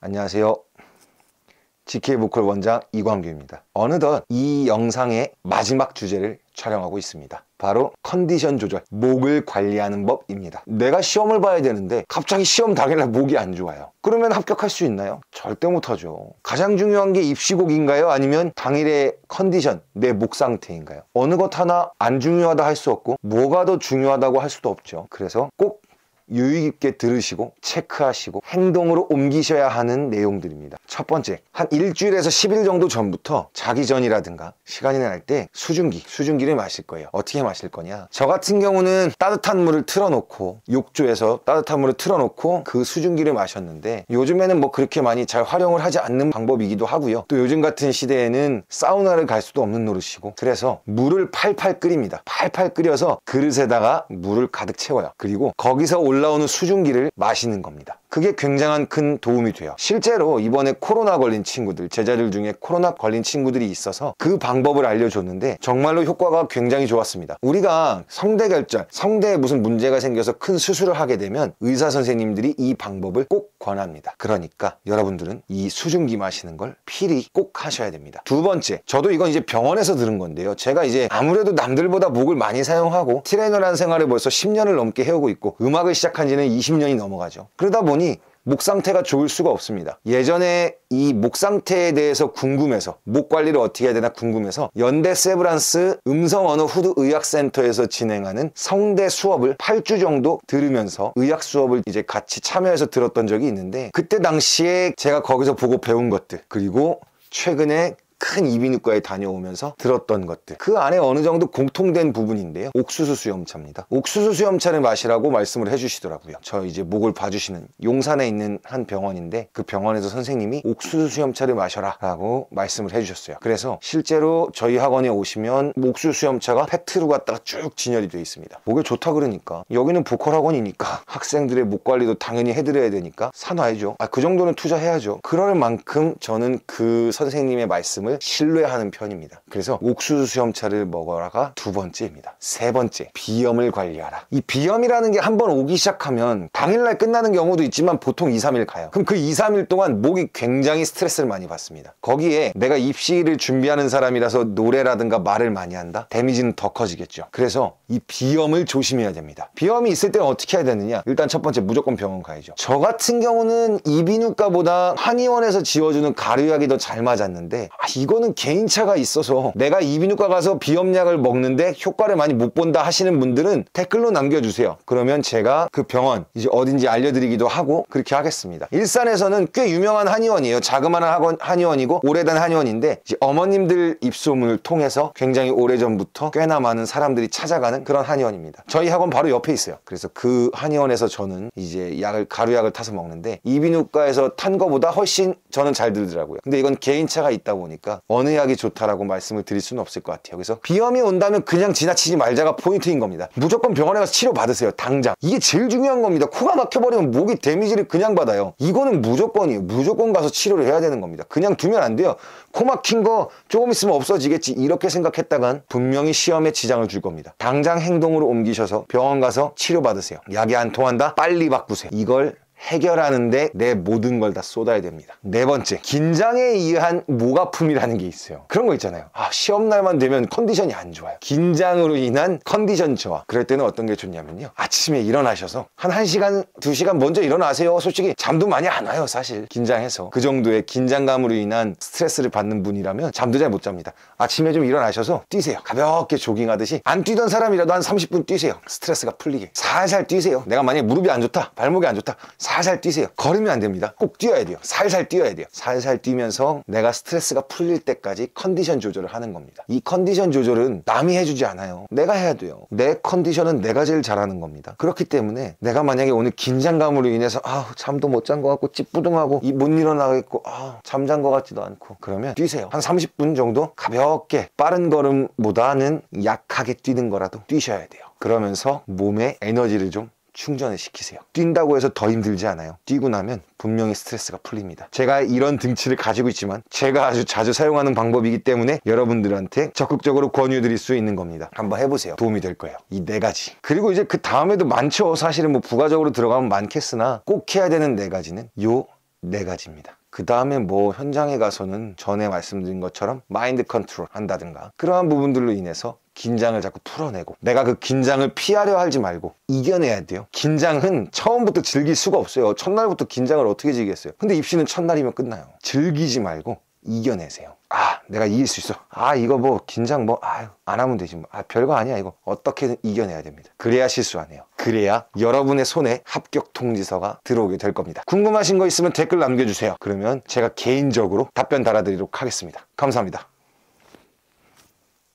안녕하세요. GK 보컬 원장 이광규입니다. 어느덧 이 영상의 마지막 주제를 촬영하고 있습니다. 바로 컨디션 조절, 목을 관리하는 법입니다. 내가 시험을 봐야 되는데 갑자기 시험 당일날 목이 안 좋아요. 그러면 합격할 수 있나요? 절대 못하죠. 가장 중요한 게 입시곡인가요? 아니면 당일의 컨디션, 내 목 상태인가요? 어느 것 하나 안 중요하다 할 수 없고 뭐가 더 중요하다고 할 수도 없죠. 그래서 꼭 유의 깊게 들으시고 체크하시고 행동으로 옮기셔야 하는 내용들입니다. 첫 번째, 한 일주일에서 10일 정도 전부터 자기 전이라든가 시간이 날 때 수증기를 마실 거예요. 어떻게 마실 거냐? 저 같은 경우는 따뜻한 물을 틀어놓고 욕조에서 따뜻한 물을 틀어놓고 그 수증기를 마셨는데, 요즘에는 뭐 그렇게 많이 잘 활용을 하지 않는 방법이기도 하고요. 또 요즘 같은 시대에는 사우나를 갈 수도 없는 노릇이고, 그래서 물을 팔팔 끓입니다. 팔팔 끓여서 그릇에다가 물을 가득 채워요. 그리고 거기서 올라오는 수증기를 마시는 겁니다. 그게 굉장한 큰 도움이 돼요. 실제로 이번에 코로나 걸린 친구들, 제자들 중에 코로나 걸린 친구들이 있어서 그 방법을 알려줬는데 정말로 효과가 굉장히 좋았습니다. 우리가 성대결절, 성대에 무슨 문제가 생겨서 큰 수술을 하게 되면 의사 선생님들이 이 방법을 꼭 권합니다. 그러니까 여러분들은 이 수증기 마시는 걸 필히 꼭 하셔야 됩니다. 두 번째, 저도 이건 이제 병원에서 들은 건데요. 제가 이제 아무래도 남들보다 목을 많이 사용하고 트레이너라는 생활을 벌써 10년을 넘게 해오고 있고 음악을 시작한 지는 20년이 넘어가죠. 그러다 보니 목 상태가 좋을 수가 없습니다. 예전에 이 목 상태에 대해서 궁금해서, 목 관리를 어떻게 해야 되나 궁금해서 연대 세브란스 음성언어 후두 의학센터에서 진행하는 성대 수업을 8주 정도 들으면서 의학 수업을 이제 같이 참여해서 들었던 적이 있는데, 그때 당시에 제가 거기서 보고 배운 것들, 그리고 최근에 큰 이비인후과에 다녀오면서 들었던 것들, 그 안에 어느 정도 공통된 부분인데요. 옥수수 수염차입니다. 옥수수 수염차를 마시라고 말씀을 해주시더라고요. 저 이제 목을 봐주시는 용산에 있는 한 병원인데, 그 병원에서 선생님이 옥수수 수염차를 마셔라 라고 말씀을 해주셨어요. 그래서 실제로 저희 학원에 오시면 옥수수 수염차가 팩트로 갖다가 쭉 진열이 되어 있습니다. 목에 좋다 그러니까, 여기는 보컬 학원이니까 학생들의 목 관리도 당연히 해드려야 되니까 사놔야죠. 그 정도는 투자해야죠. 그럴 만큼 저는 그 선생님의 말씀을 신뢰하는 편입니다. 그래서 옥수수 수염차를 먹어라가 두 번째입니다. 세 번째, 비염을 관리하라. 이 비염이라는 게 한번 오기 시작하면 당일날 끝나는 경우도 있지만 보통 2, 3일 가요. 그럼 그 2, 3일 동안 목이 굉장히 스트레스를 많이 받습니다. 거기에 내가 입시를 준비하는 사람이라서 노래라든가 말을 많이 한다? 데미지는 더 커지겠죠. 그래서 이 비염을 조심해야 됩니다. 비염이 있을 때는 어떻게 해야 되느냐? 일단 첫 번째, 무조건 병원 가야죠. 저 같은 경우는 이비인후과보다 한의원에서 지어주는 가루약이 더 잘 맞았는데, 이거는 개인차가 있어서 내가 이비인후과 가서 비염약을 먹는데 효과를 많이 못 본다 하시는 분들은 댓글로 남겨주세요. 그러면 제가 그 병원 이제 어딘지 알려드리기도 하고 그렇게 하겠습니다. 일산에서는 꽤 유명한 한의원이에요. 자그마한 한의원이고 오래된 한의원인데, 이제 어머님들 입소문을 통해서 굉장히 오래전부터 꽤나 많은 사람들이 찾아가는 그런 한의원입니다. 저희 학원 바로 옆에 있어요. 그래서 그 한의원에서 저는 이제 가루약을 타서 먹는데, 이비인후과에서 탄 거보다 훨씬 저는 잘 들더라고요. 근데 이건 개인차가 있다 보니까 어느 약이 좋다라고 말씀을 드릴 수는 없을 것 같아요. 그래서 비염이 온다면 그냥 지나치지 말자가 포인트인 겁니다. 무조건 병원에 가서 치료 받으세요. 당장. 이게 제일 중요한 겁니다. 코가 막혀버리면 목이 데미지를 그냥 받아요. 이거는 무조건이에요. 무조건 가서 치료를 해야 되는 겁니다. 그냥 두면 안 돼요. 코 막힌 거 조금 있으면 없어지겠지 이렇게 생각했다간 분명히 시험에 지장을 줄 겁니다. 당장 행동으로 옮기셔서 병원 가서 치료 받으세요. 약이 안 통한다? 빨리 바꾸세요. 이걸 해결하는데 내 모든 걸 다 쏟아야 됩니다. 네 번째, 긴장에 의한 목 아픔이라는 게 있어요. 그런 거 있잖아요. 시험날만 되면 컨디션이 안 좋아요. 긴장으로 인한 컨디션 저하. 그럴 때는 어떤 게 좋냐면요, 아침에 일어나셔서 한 1시간, 2시간 먼저 일어나세요. 솔직히 잠도 많이 안 와요, 사실. 긴장해서. 그 정도의 긴장감으로 인한 스트레스를 받는 분이라면 잠도 잘 못 잡니다. 아침에 좀 일어나셔서 뛰세요. 가볍게 조깅하듯이. 안 뛰던 사람이라도 한 30분 뛰세요. 스트레스가 풀리게. 살살 뛰세요. 내가 만약에 무릎이 안 좋다, 발목이 안 좋다, 살살 뛰세요. 걸으면 안 됩니다. 꼭 뛰어야 돼요. 살살 뛰어야 돼요. 살살 뛰면서 내가 스트레스가 풀릴 때까지 컨디션 조절을 하는 겁니다. 이 컨디션 조절은 남이 해주지 않아요. 내가 해야 돼요. 내 컨디션은 내가 제일 잘하는 겁니다. 그렇기 때문에 내가 만약에 오늘 긴장감으로 인해서 잠도 못 잔 것 같고 찌뿌둥하고 못 일어나겠고 잠잔 것 같지도 않고, 그러면 뛰세요. 한 30분 정도 가볍게, 빠른 걸음보다는 약하게 뛰는 거라도 뛰셔야 돼요. 그러면서 몸에 에너지를 좀 충전을 시키세요. 뛴다고 해서 더 힘들지 않아요. 뛰고 나면 분명히 스트레스가 풀립니다. 제가 이런 등치를 가지고 있지만 제가 아주 자주 사용하는 방법이기 때문에 여러분들한테 적극적으로 권유드릴 수 있는 겁니다. 한번 해보세요. 도움이 될 거예요. 이 4가지. 그리고 이제 그 다음에도 많죠. 사실은 뭐 부가적으로 들어가면 많겠으나 꼭 해야 되는 4가지는 요 4가지입니다. 그 다음에 뭐 현장에 가서는 전에 말씀드린 것처럼 마인드 컨트롤 한다든가 그러한 부분들로 인해서 긴장을 자꾸 풀어내고 내가 그 긴장을 피하려 하지 말고 이겨내야 돼요. 긴장은 처음부터 즐길 수가 없어요. 첫날부터 긴장을 어떻게 즐기겠어요. 근데 입시는 첫날이면 끝나요. 즐기지 말고 이겨내세요. 아, 내가 이길 수 있어. 아, 이거 뭐 긴장 뭐 안 하면 되지 뭐. 아, 별거 아니야. 이거 어떻게든 이겨내야 됩니다. 그래야 실수 안 해요. 그래야 여러분의 손에 합격 통지서가 들어오게 될 겁니다. 궁금하신 거 있으면 댓글 남겨주세요. 그러면 제가 개인적으로 답변 달아드리도록 하겠습니다. 감사합니다.